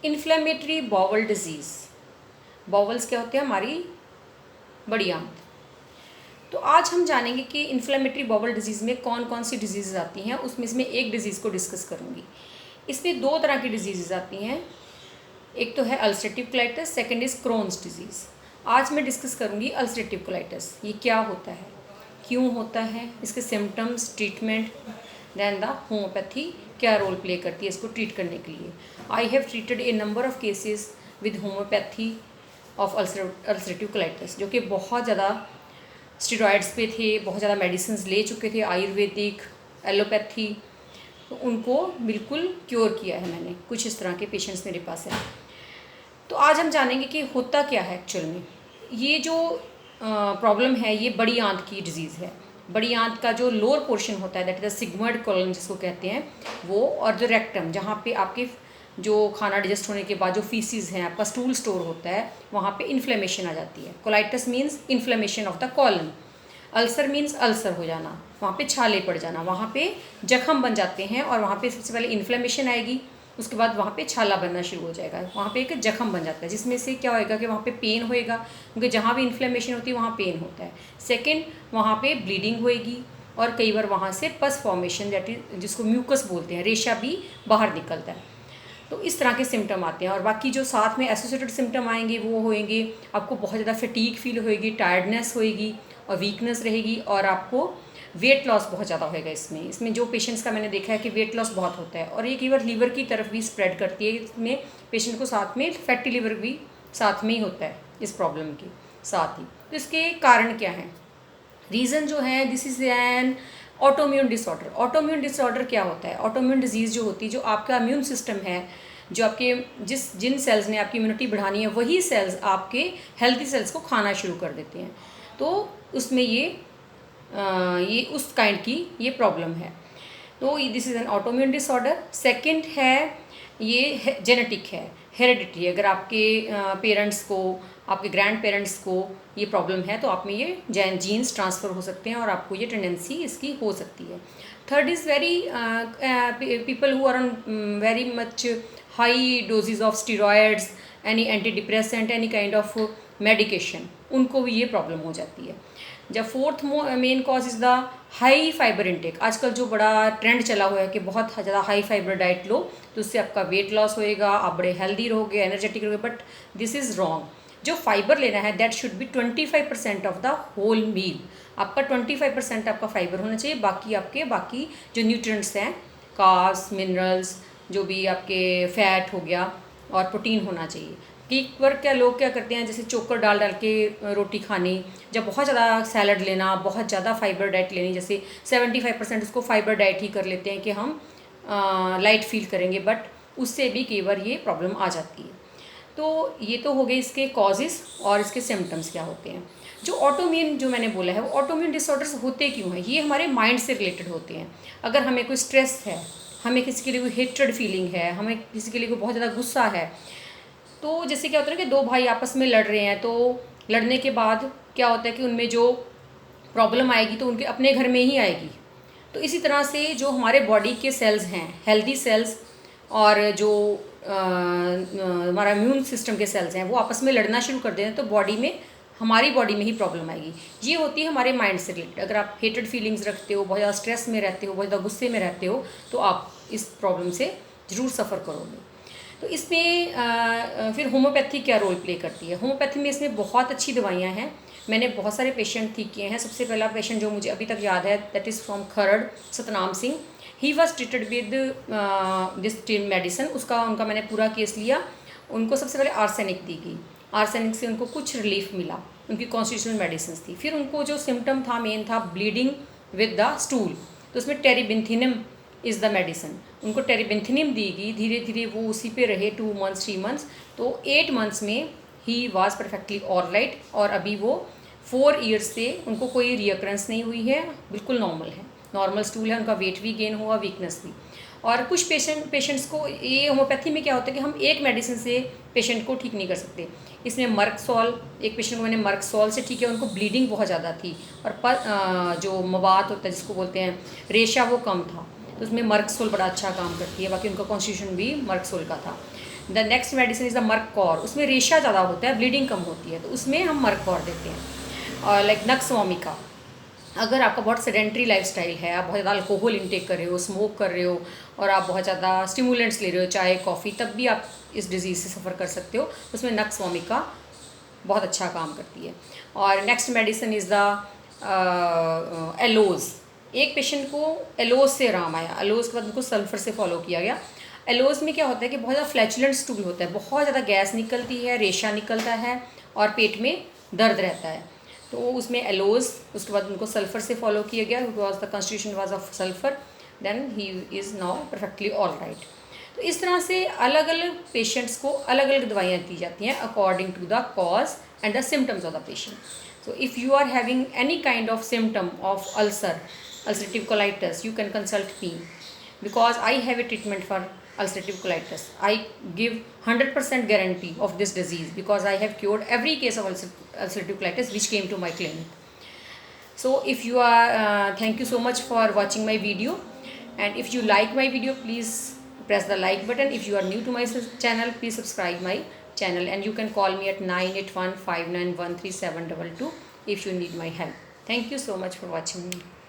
Inflammatory bowel disease. Bowels क्या होते हैं? हमारी बड़ी आंत। तो आज हम जानेंगे कि इन्फ्लेमेटरी बॉवल डिजीज़ में कौन कौन सी डिजीज़ आती हैं। उसमें से मैं एक डिज़ीज़ को डिस्कस करूँगी। इसमें दो तरह की डिजीज़ आती हैं, एक तो है ulcerative colitis, second is Crohn's disease. आज मैं डिस्कस करूँगी अल्सरेटिव कोलाइटिस। ये क्या होता है, क्यों होता है, इसके symptoms, treatment, then the homeopathy क्या रोल प्ले करती है इसको ट्रीट करने के लिए। I have treated a number of cases with homeopathy of ulcerative colitis, जो कि बहुत ज़्यादा स्टेरॉइड्स पे थे, बहुत ज़्यादा मेडिसिन ले चुके थे, आयुर्वेदिक, एलोपैथी, तो उनको बिल्कुल क्योर किया है मैंने। कुछ इस तरह के पेशेंट्स मेरे पास हैं। तो आज हम जानेंगे कि होता क्या है एक्चुअल में। ये जो प्रॉब्लम है ये बड़ी आंत की डिजीज़ है। बड़ी आंत का जो लोअर पोर्शन होता है, that is the sigmoid colon जिसको कहते हैं वो, और जो रेक्टम जहाँ पे आपके जो खाना डिजेस्ट होने के बाद जो फीसिस हैं, आपका स्टूल स्टोर होता है, वहाँ पे इन्फ्लेमेशन आ जाती है। Colitis means inflammation of the colon. Ulcer means ulcer हो जाना, वहाँ पे छाले पड़ जाना, वहाँ पे जख्म बन जाते हैं और वहाँ पे सबसे पहले इन्फ्लेमेशन आएगी, उसके बाद वहाँ पे छाला बनना शुरू हो जाएगा, वहाँ पे एक जख्म बन जाता है, जिसमें से क्या होएगा कि वहाँ पे पेन होएगा, क्योंकि जहाँ भी इन्फ्लेमेशन होती है वहाँ पेन होता है। सेकंड, वहाँ पे ब्लीडिंग होएगी और कई बार वहाँ से पस फॉर्मेशन, दैट इज जिसको म्यूकस बोलते हैं, रेशा भी बाहर निकलता है। तो इस तरह के सिम्टम आते हैं। और बाकी जो साथ में एसोसिएटेड सिम्टम आएंगे वो होएंगे, आपको बहुत ज़्यादा फटीग फील होएगी, टायर्डनेस होएगी और वीकनेस रहेगी, और आपको वेट लॉस बहुत ज़्यादा होएगा। इसमें जो पेशेंट्स का मैंने देखा है कि वेट लॉस बहुत होता है, और ये कई बार लीवर की तरफ भी स्प्रेड करती है। इसमें पेशेंट को साथ में फैटी लिवर भी साथ में ही होता है इस प्रॉब्लम के साथ ही। तो इसके कारण क्या हैं, रीज़न जो है, this is an autoimmune disorder. Autoimmune disorder क्या होता है? ऑटोम्यून डिजीज़ जो होती है, जो आपका इम्यून सिस्टम है, जो आपके जिन सेल्स ने आपकी इम्यूनिटी बढ़ानी है, वही सेल्स आपके हेल्थी सेल्स को खाना शुरू कर देते हैं। तो उसमें ये उस काइंड की ये प्रॉब्लम है। तो this is an autoimmune disorder. Second है, ये जेनेटिक है, हेरिडिटी। अगर आपके पेरेंट्स को, आपके ग्रैंड पेरेंट्स को ये प्रॉब्लम है तो आप में ये जीन्स ट्रांसफ़र हो सकते हैं और आपको ये टेंडेंसी इसकी हो सकती है। Third is very people who are on very much high doses of steroids, any antidepressant, any kind of medication, उनको भी ये प्रॉब्लम हो जाती है। जब fourth main cause is the high fibre intake. आजकल जो बड़ा ट्रेंड चला हुआ है कि बहुत ज़्यादा हाई फाइबर डाइट लो तो उससे आपका वेट लॉस होएगा, आप बड़े हेल्दी रहोगे, एनर्जेटिक रहोगे, बट दिस इज़ रॉन्ग। जो फाइबर लेना है that should be 25% of the whole meal. आपका 25% आपका फाइबर होना चाहिए, बाकी जो न्यूट्रिएंट्स हैं, कार्ब्स, मिनरल्स, जो भी आपके फैट हो गया, और प्रोटीन होना चाहिए। कि पर क्या लोग क्या करते हैं, जैसे चोकर डाल के रोटी खानी, जब बहुत ज़्यादा सैलड लेना, बहुत ज़्यादा फाइबर डाइट लेनी, जैसे 75% उसको फाइबर डाइट ही कर लेते हैं कि हम लाइट फील करेंगे, बट उससे भी कई बार ये प्रॉब्लम आ जाती है। तो ये तो हो गए इसके कॉजेज़ और इसके सिम्टम्स क्या होते हैं। जो ऑटोम्यून जो मैंने बोला है, वो ऑटोम्यून डिसऑर्डर्स होते क्यों हैं? ये हमारे माइंड से रिलेटेड होते हैं। अगर हमें कोई स्ट्रेस है, हमें किसी के लिए कोई हेट्रेड फीलिंग है, हमें किसी के लिए कोई बहुत ज़्यादा गुस्सा है, तो जैसे क्या होता है ना कि दो भाई आपस में लड़ रहे हैं, तो लड़ने के बाद क्या होता है कि उनमें जो प्रॉब्लम आएगी तो उनके अपने घर में ही आएगी। तो इसी तरह से जो हमारे बॉडी के सेल्स हैं, हेल्दी सेल्स, और जो हमारा इम्यून सिस्टम के सेल्स हैं, वो आपस में लड़ना शुरू कर देते हैं, तो हमारी बॉडी में ही प्रॉब्लम आएगी। ये होती है हमारे माइंड से रिलेटेड। अगर आप हेटेड फीलिंग्स रखते हो, बहुत ज़्यादा स्ट्रेस में रहते हो, बहुत ज़्यादा गुस्से में रहते हो, तो आप इस प्रॉब्लम से ज़रूर सफ़र करोगे। तो इसमें फिर होम्योपैथी क्या रोल प्ले करती है? होम्योपैथी में इसमें बहुत अच्छी दवाइयाँ हैं। मैंने बहुत सारे पेशेंट ठीक किए हैं। सबसे पहला पेशेंट जो मुझे अभी तक याद है, that is from Kharar, Satnam Singh. He was treated with this medicine. उनका मैंने पूरा केस लिया। उनको सबसे पहले आर्सेनिक दी गई, आर्सेनिक से उनको कुछ रिलीफ मिला, उनकी कॉन्स्टिट्यूशनल मेडिसिन थी। फिर उनको जो सिम्टम था, मेन था ब्लीडिंग विद द स्टूल, तो उसमें टेरीबिंथिनम इज़ द मेडिसिन। उनको टेरीबिंथिनम दी गई, धीरे धीरे वो उसी पे रहे 2 मंथ्स 3 मंथ्स, तो 8 मंथ्स में ही वाज परफेक्टली ऑलराइट, और अभी वो 4 ईयर्स से उनको कोई रियकरेंस नहीं हुई है, बिल्कुल नॉर्मल है, नॉर्मल स्टूल है, उनका वेट भी गेन हुआ, वीकनेस भी। और कुछ पेशेंट्स को ये होम्योपैथी में क्या होता है कि हम एक मेडिसिन से पेशेंट को ठीक नहीं कर सकते। इसमें मर्कसॉल, एक पेशेंट को मैंने मर्कसॉल से ठीक किया, उनको ब्लीडिंग बहुत ज़्यादा थी, और जो मवाद होता है जिसको बोलते हैं रेशा, वो कम था। तो उसमें मर्कसोल बड़ा अच्छा काम करती है, बाकी उनका कॉन्स्टिट्यूशन भी मर्कसोल का था। The next medicine is the merc cor, उसमें रेशा ज़्यादा होता है, ब्लीडिंग कम होती है, तो उसमें हम मर्ककॉर देते हैं। और लाइक नक्स वोमिका, अगर आपका बहुत सेडेंट्री लाइफस्टाइल है, आप बहुत ज़्यादा अल्कोहल इंटेक कर रहे हो, स्मोक कर रहे हो और आप बहुत ज़्यादा स्टिमुलेंट्स ले रहे हो, चाय कॉफ़ी, तब भी आप इस डिज़ीज़ से सफ़र कर सकते हो, उसमें नक्स वोमिका बहुत अच्छा काम करती है। और नेक्स्ट मेडिसिन इज़ द एलोज़। एक पेशेंट को एलोज से आराम आया, एलोज के बाद उनको सल्फर से फॉलो किया गया। एलोज में क्या होता है कि बहुत ज़्यादा फ्लैचुलेंट स्टूल होता है, बहुत ज़्यादा गैस निकलती है, रेशा निकलता है और पेट में दर्द रहता है, तो उसमें एलोज, उसके बाद उनको सल्फ़र से फॉलो किया गया, because the constitution was of sulphur, then he is now perfectly all right. तो इस तरह से अलग अलग पेशेंट्स को अलग अलग दवाइयाँ दी जाती हैं according to the cause and the symptoms of the patient. So if you are having any kind of symptom of ulcerative colitis, you can consult me, because I have a treatment for ulcerative colitis. I give 100% guarantee of this disease because I have cured every case of ulcerative colitis which came to my clinic. So if you are, thank you so much for watching my video, and if you like my video, please press the like button. If you are new to my channel, please subscribe my channel, and you can call me at 981591372 if you need my help. Thank you so much for watching me.